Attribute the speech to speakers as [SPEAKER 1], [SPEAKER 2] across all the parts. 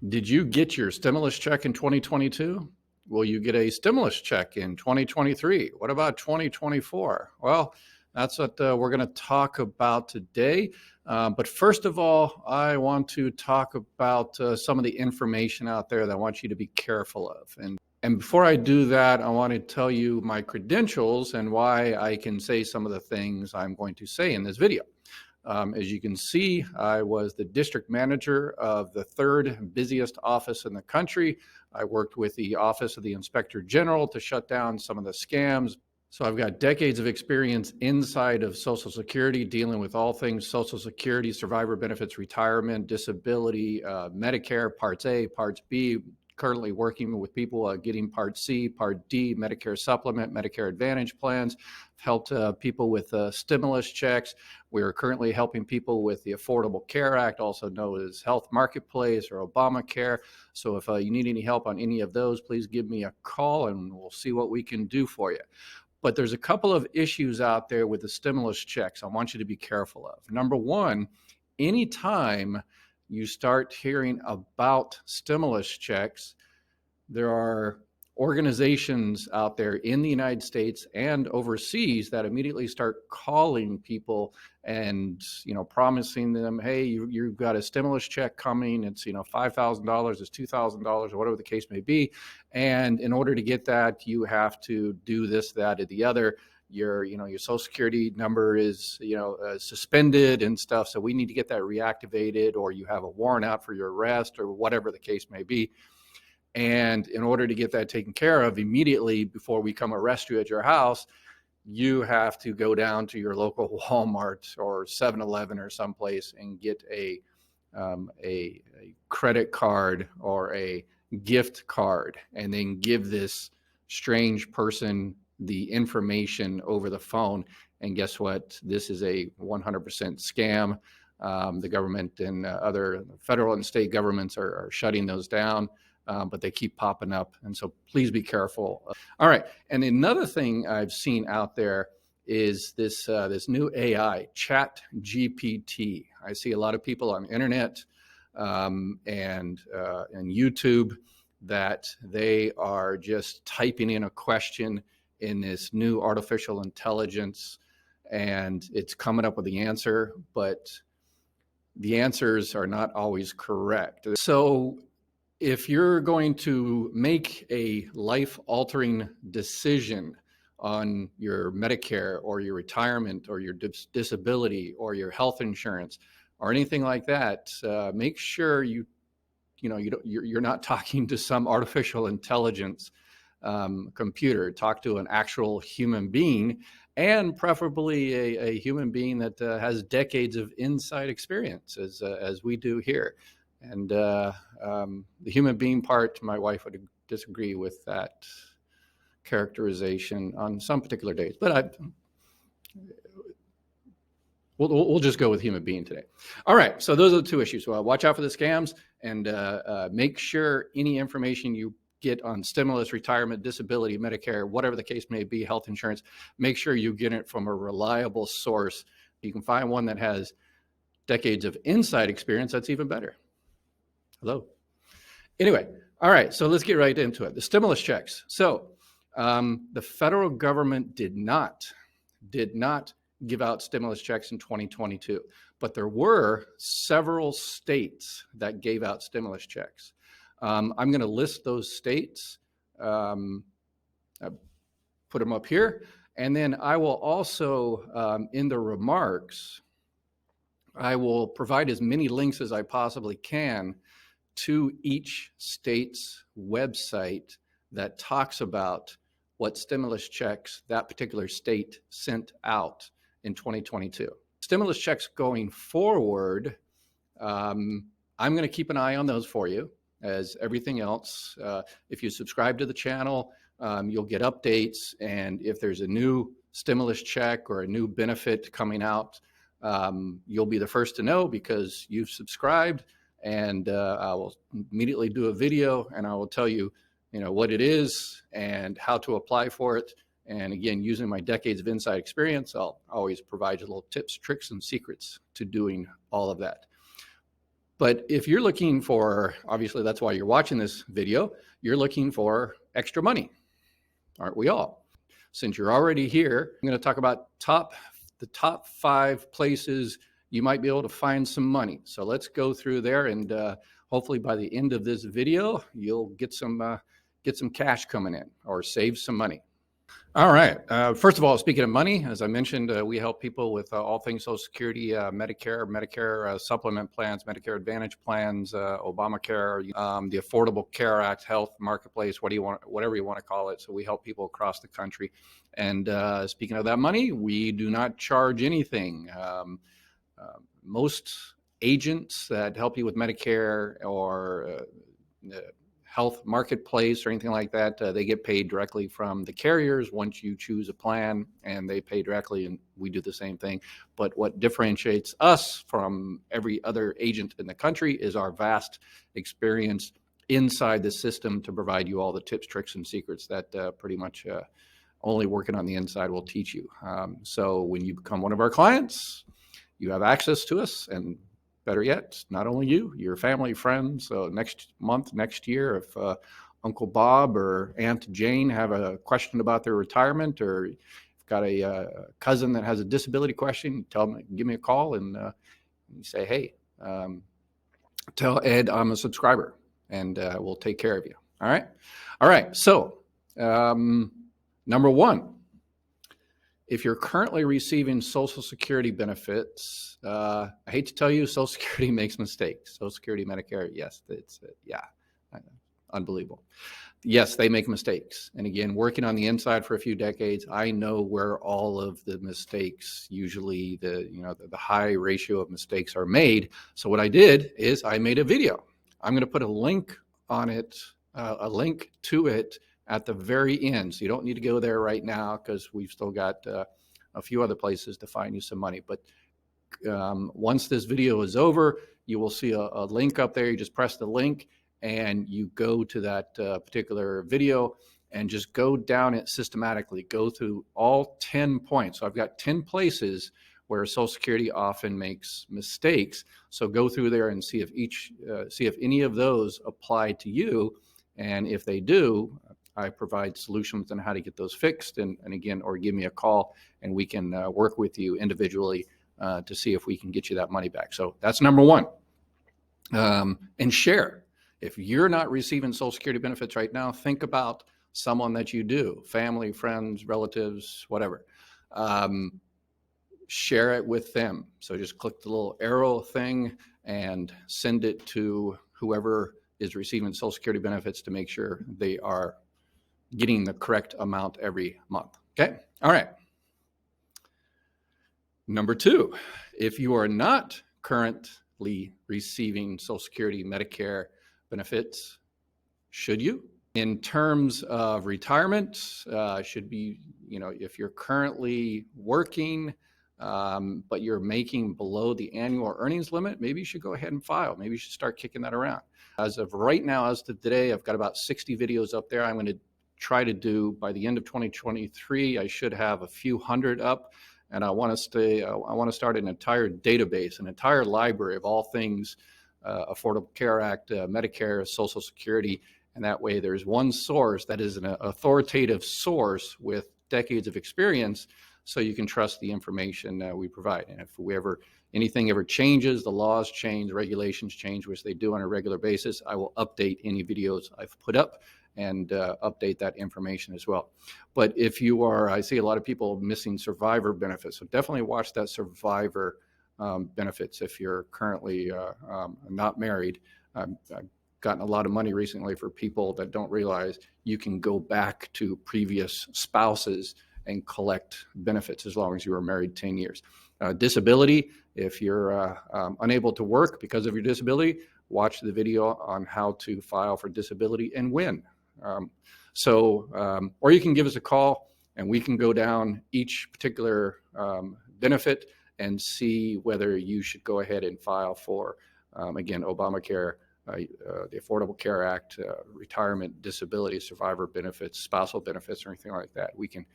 [SPEAKER 1] Did you get your stimulus check in 2022? Will you get a stimulus check in 2023? What about 2024? Well, that's what we're going to talk about today. But first of all, I want to talk about some of the information out there that I want you to be careful of. And before I do that, I want to tell you my credentials and why I can say some of the things I'm going to say in this video. As you can see, I was the district manager of the third busiest office in the country. I worked with the Office of the Inspector General to shut down some of the scams. So I've got decades of experience inside of Social Security, dealing with all things Social Security, survivor benefits, retirement, disability, Medicare, Parts A, Parts B, currently working with people getting Part C, Part D, Medicare Supplement, Medicare Advantage plans, helped people with stimulus checks. We are currently helping people with the Affordable Care Act, also known as Health Marketplace or Obamacare. So if you need any help on any of those, please give me a call and we'll see what we can do for you. But there's a couple of issues out there with the stimulus checks I want you to be careful of. Number one, anytime you start hearing about stimulus checks, there are organizations out there in the United States and overseas that immediately start calling people and, promising them, hey, you've got a stimulus check coming. It's, $5,000, it's $2,000, or whatever the case may be. And in order to get that, you have to do this, that, or the other. Your Social Security number is, suspended and stuff. So we need to get that reactivated, or you have a warrant out for your arrest, or whatever the case may be. And in order to get that taken care of immediately before we come arrest you at your house, you have to go down to your local Walmart or 7-Eleven or someplace and get a credit card or a gift card, and then give this strange person the information over the phone. And guess what? This is a 100% scam. The government and other federal and state governments are shutting those down. But they keep popping up. And so please be careful. All right. And another thing I've seen out there is this new AI, Chat GPT. I see a lot of people on the internet and YouTube that they are just typing in a question in this new artificial intelligence, and it's coming up with the answer, but the answers are not always correct. So if you're going to make a life-altering decision on your Medicare or your retirement or your disability or your health insurance or anything like that, make sure you're not talking to some artificial intelligence computer. Talk to an actual human being, and preferably a human being that has decades of inside experience, as we do here. And the human being part, my wife would disagree with that characterization on some particular days. But we'll just go with human being today. All right, so those are the two issues. Well, watch out for the scams, and make sure any information you get on stimulus, retirement, disability, Medicare, whatever the case may be, health insurance, make sure you get it from a reliable source. You can find one that has decades of inside experience. That's even better. Hello. Anyway, all right, so let's get right into it. The stimulus checks. So the federal government did not give out stimulus checks in 2022, but there were several states that gave out stimulus checks. I'm going to list those states, I put them up here, and then I will also, in the remarks, I will provide as many links as I possibly can to each state's website that talks about what stimulus checks that particular state sent out in 2022. Stimulus checks going forward, I'm going to keep an eye on those for you, as everything else. If you subscribe to the channel, you'll get updates. And if there's a new stimulus check or a new benefit coming out, you'll be the first to know because you've subscribed. And I will immediately do a video, and I will tell you, what it is and how to apply for it. And again, using my decades of inside experience, I'll always provide you little tips, tricks, and secrets to doing all of that. But if you're looking for, obviously that's why you're watching this video, you're looking for extra money, aren't we all? Since you're already here, I'm going to talk about the top 5 places you might be able to find some money. So let's go through there, and hopefully by the end of this video, you'll get some cash coming in or save some money. All right. First of all, speaking of money, as I mentioned, we help people with all things Social Security, Medicare supplement plans, Medicare Advantage plans, Obamacare, the Affordable Care Act, Health Marketplace, whatever you want to call it. So we help people across the country. And speaking of that money, we do not charge anything. Most agents that help you with Medicare or Health Marketplace or anything like that, they get paid directly from the carriers once you choose a plan, and they pay directly, and we do the same thing. But what differentiates us from every other agent in the country is our vast experience inside the system to provide you all the tips, tricks, and secrets that pretty much only working on the inside will teach you. So when you become one of our clients, you have access to us, and better yet, not only you, your family, friends. So next month, next year, if Uncle Bob or Aunt Jane have a question about their retirement, or you've got a cousin that has a disability question, tell them, give me a call, and you say, hey, tell Ed I'm a subscriber, and we'll take care of you. All right. All right. So number 1, if you're currently receiving Social Security benefits, I hate to tell you, Social Security makes mistakes. Social Security, Medicare, yes, it's unbelievable. Yes, they make mistakes. And again, working on the inside for a few decades, I know where all of the mistakes, usually the high ratio of mistakes are made. So what I did is I made a video. I'm going to put a link on it, a link to it at the very end. So you don't need to go there right now, because we've still got a few other places to find you some money. But once this video is over, you will see a link up there. You just press the link and you go to that particular video and just go down it systematically. Go through all 10 points. So I've got 10 places where Social Security often makes mistakes. So go through there and see if any of those apply to you. And if they do, I provide solutions on how to get those fixed, and again, or give me a call, and we can work with you individually to see if we can get you that money back. So that's number 1. And share. If you're not receiving Social Security benefits right now, think about someone that you do, family, friends, relatives, whatever. Share it with them. So just click the little arrow thing and send it to whoever is receiving Social Security benefits to make sure they are getting the correct amount every month. Okay. All right. Number 2, if you are not currently receiving Social Security, Medicare benefits, should you? In terms of retirement, should be, if you're currently working, but you're making below the annual earnings limit, maybe you should go ahead and file. Maybe you should start kicking that around. As of right now, as of today, I've got about 60 videos up there. I'm going to try to do by the end of 2023. I should have a few hundred up, and I want to start an entire database, an entire library of all things Affordable Care Act, Medicare, Social Security, and that way there's one source that is an authoritative source with decades of experience, so you can trust the information we provide. And if anything ever changes, the laws change, the regulations change, which they do on a regular basis, I will update any videos I've put up and update that information as well. But if you are, I see a lot of people missing survivor benefits, so definitely watch that survivor benefits if you're currently not married. I've gotten a lot of money recently for people that don't realize you can go back to previous spouses and collect benefits as long as you were married 10 years. Disability, if you're unable to work because of your disability, watch the video on how to file for disability and when. Or you can give us a call and we can go down each particular benefit and see whether you should go ahead and file for, again, Obamacare, the Affordable Care Act, retirement, disability, survivor benefits, spousal benefits, or anything like that. We can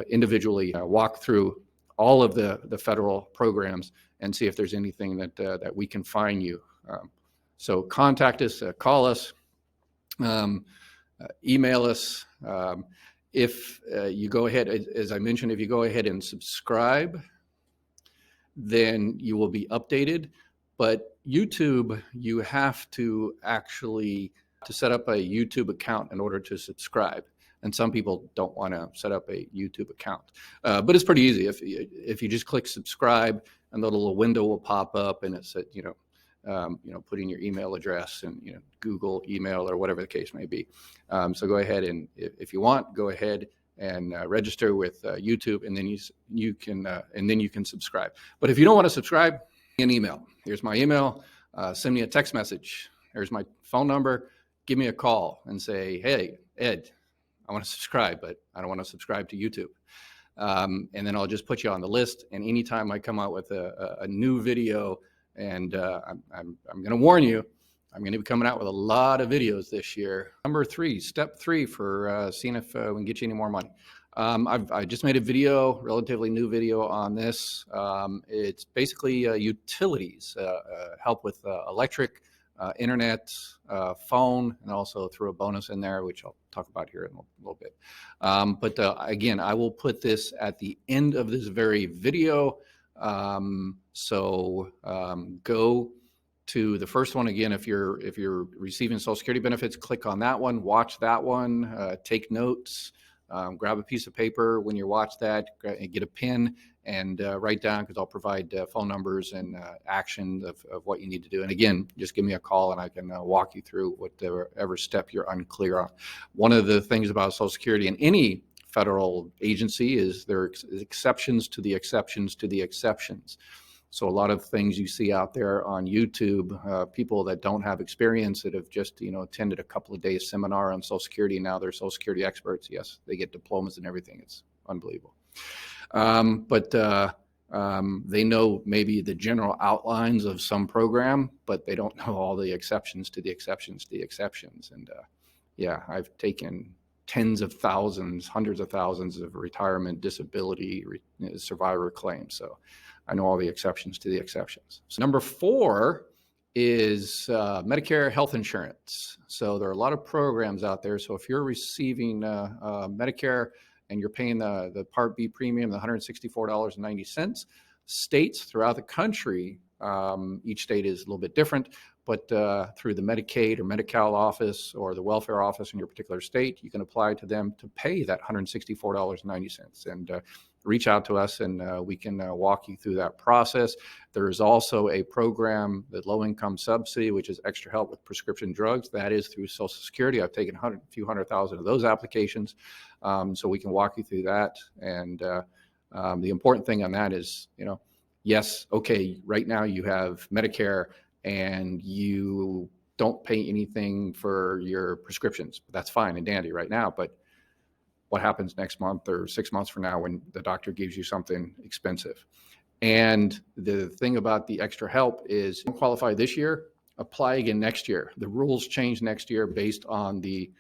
[SPEAKER 1] individually walk through all of the federal programs and see if there's anything that we can find you So contact us, call us, email us. If you go ahead, as I mentioned, if you go ahead and subscribe, then you will be updated. But YouTube, you have to actually set up a YouTube account in order to subscribe. And some people don't want to set up a YouTube account, but it's pretty easy. If you just click subscribe, and the little window will pop up, and it said, put in your email address and Google email or whatever the case may be. So go ahead and if you want, go ahead and register with YouTube, and then you can subscribe. But if you don't want to subscribe, an email. Here's my email. Send me a text message. Here's my phone number. Give me a call and say, hey, Ed, I want to subscribe, but I don't want to subscribe to YouTube. And then I'll just put you on the list. And anytime I come out with a new video, and I'm going to warn you, I'm going to be coming out with a lot of videos this year. Step three for seeing if we can get you any more money. I just made a video, relatively new video on this. It's basically utilities, help with electric, internet, phone, and also throw a bonus in there, which I'll talk about here in a little bit. But again, I will put this at the end of this very video. So go to the first one. Again, if you're receiving Social Security benefits, click on that one, watch that one, take notes, grab a piece of paper when you watch that, get a pen and write down, because I'll provide phone numbers and action of what you need to do. And again, just give me a call and I can walk you through whatever step you're unclear on. One of the things about Social Security and any federal agency is there are exceptions to the exceptions to the exceptions. So a lot of things you see out there on YouTube, people that don't have experience, that have just attended a couple of days seminar on Social Security, and now they're Social Security experts. Yes, they get diplomas and everything. It's unbelievable. But they know maybe the general outlines of some program, but they don't know all the exceptions to the exceptions to the exceptions. And yeah, I've taken tens of thousands, hundreds of thousands of retirement, disability, survivor claims. So I know all the exceptions to the exceptions. So number 4 is Medicare health insurance. So there are a lot of programs out there. So if you're receiving Medicare and you're paying the Part B premium, the $164.90, states throughout the country, each state is a little bit different, but through the Medicaid or Medi-Cal office or the welfare office in your particular state, you can apply to them to pay that $164.90. And reach out to us and we can walk you through that process. There is also a program, the low-income subsidy, which is extra help with prescription drugs. That is through Social Security. I've taken a few hundred thousand of those applications, so we can walk you through that. And the important thing on that is, yes, okay, right now you have Medicare and you don't pay anything for your prescriptions. That's fine and dandy right now, but what happens next month or 6 months from now when the doctor gives you something expensive? And the thing about the extra help is, you qualify this year, apply again next year. The rules change next year based on the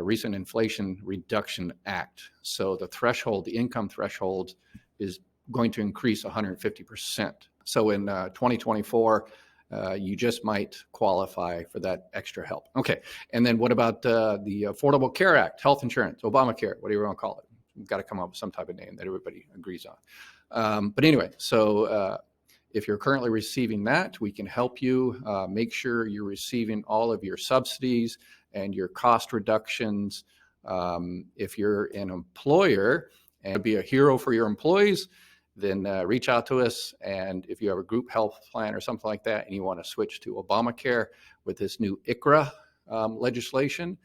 [SPEAKER 1] recent Inflation Reduction Act. So the threshold, the income threshold, is going to increase 150%. So in 2024, you just might qualify for that extra help. Okay, and then what about the Affordable Care Act, health insurance, Obamacare, whatever you want to call it? We've got to come up with some type of name that everybody agrees on. But anyway, so if you're currently receiving that, we can help you make sure you're receiving all of your subsidies and your cost reductions. If you're an employer and be a hero for your employees, then reach out to us. And if you have a group health plan or something like that, and you want to switch to Obamacare with this new ICRA legislation,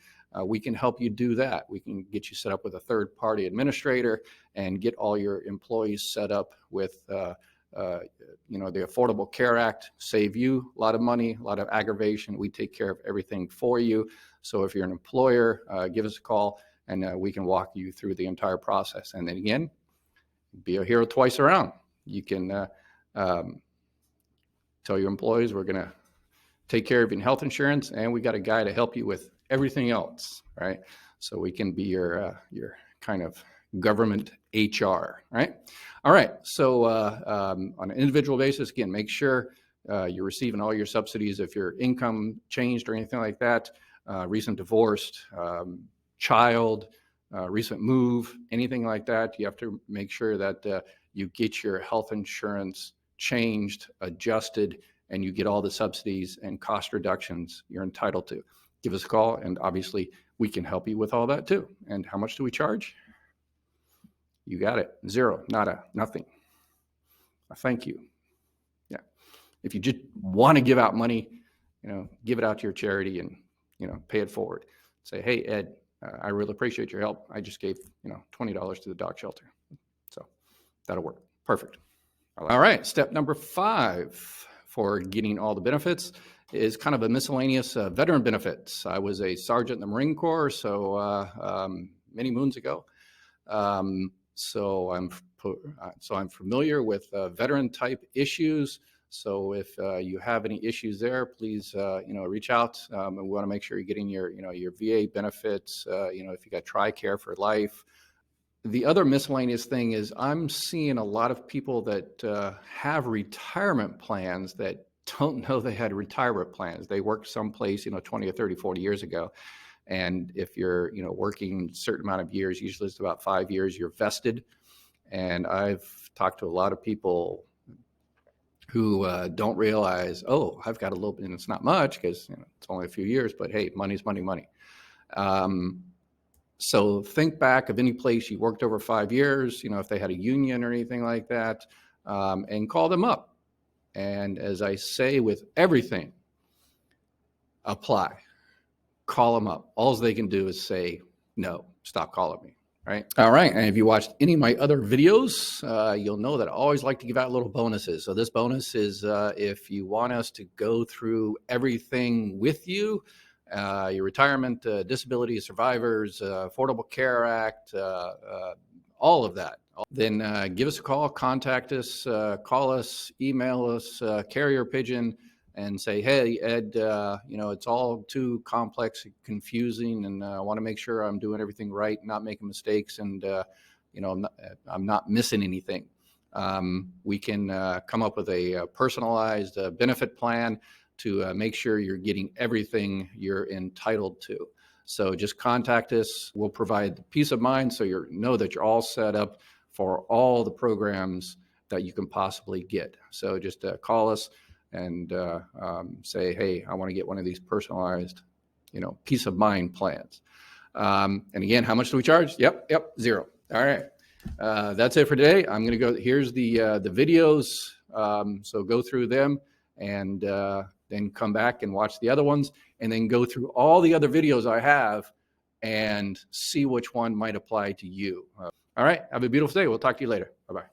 [SPEAKER 1] we can help you do that. We can get you set up with a third-party administrator and get all your employees set up with the Affordable Care Act. Save you a lot of money, a lot of aggravation. We take care of everything for you. So if you're an employer, give us a call and we can walk you through the entire process. And then again, be a hero twice around. You can tell your employees we're going to take care of your health insurance, and we got a guy to help you with everything else, right? So we can be your kind of government HR, right? All right. So on an individual basis, again, make sure you're receiving all your subsidies. If your income changed or anything like that, recent divorced, child, recent move, anything like that, you have to make sure that you get your health insurance changed, adjusted, and you get all the subsidies and cost reductions you're entitled to. Give us a call, and obviously we can help you with all that too. And how much do we charge? You got it. Zero, nada, nothing. Thank you. Yeah. If you just want to give out money, give it out to your charity and, pay it forward. Say, hey, Ed, I really appreciate your help. I just gave, $20 to the dog shelter. So that'll work. Perfect. All right. Step number 5 for getting all the benefits is kind of a miscellaneous veteran benefits. I was a sergeant in the Marine Corps, so many moons ago. So I'm familiar with veteran type issues. So if you have any issues there, please reach out. And we want to make sure you're getting your VA benefits. If you got TRICARE for life. The other miscellaneous thing is I'm seeing a lot of people that have retirement plans that don't know they had retirement plans. They worked someplace 20 or 30, 40 years ago. And if you're, working a certain amount of years, usually it's about 5 years, you're vested. And I've talked to a lot of people who don't realize, oh, I've got a little bit, and it's not much because it's only a few years, but hey, money's money. So think back of any place you worked over 5 years, if they had a union or anything like that, and call them up. And as I say with everything, apply. Call them up. All they can do is say, no, stop calling me, right? All right, and if you watched any of my other videos, you'll know that I always like to give out little bonuses. So this bonus is if you want us to go through everything with you, your retirement, disability survivors, Affordable Care Act, all of that, then give us a call, contact us, call us, email us, carrier pigeon, and say, hey, Ed, it's all too complex and confusing, and I want to make sure I'm doing everything right, not making mistakes, and I'm not missing anything. We can come up with a personalized benefit plan to make sure you're getting everything you're entitled to. So just contact us. We'll provide the peace of mind so you know that you're all set up for all the programs that you can possibly get. So just call us and say, hey, I want to get one of these personalized, peace of mind plans. And again, how much do we charge? Yep, zero. All right. That's it for today. I'm going to go, here's the videos. So go through them and then come back and watch the other ones, and then go through all the other videos I have and see which one might apply to you. All right. Have a beautiful day. We'll talk to you later. Bye-bye.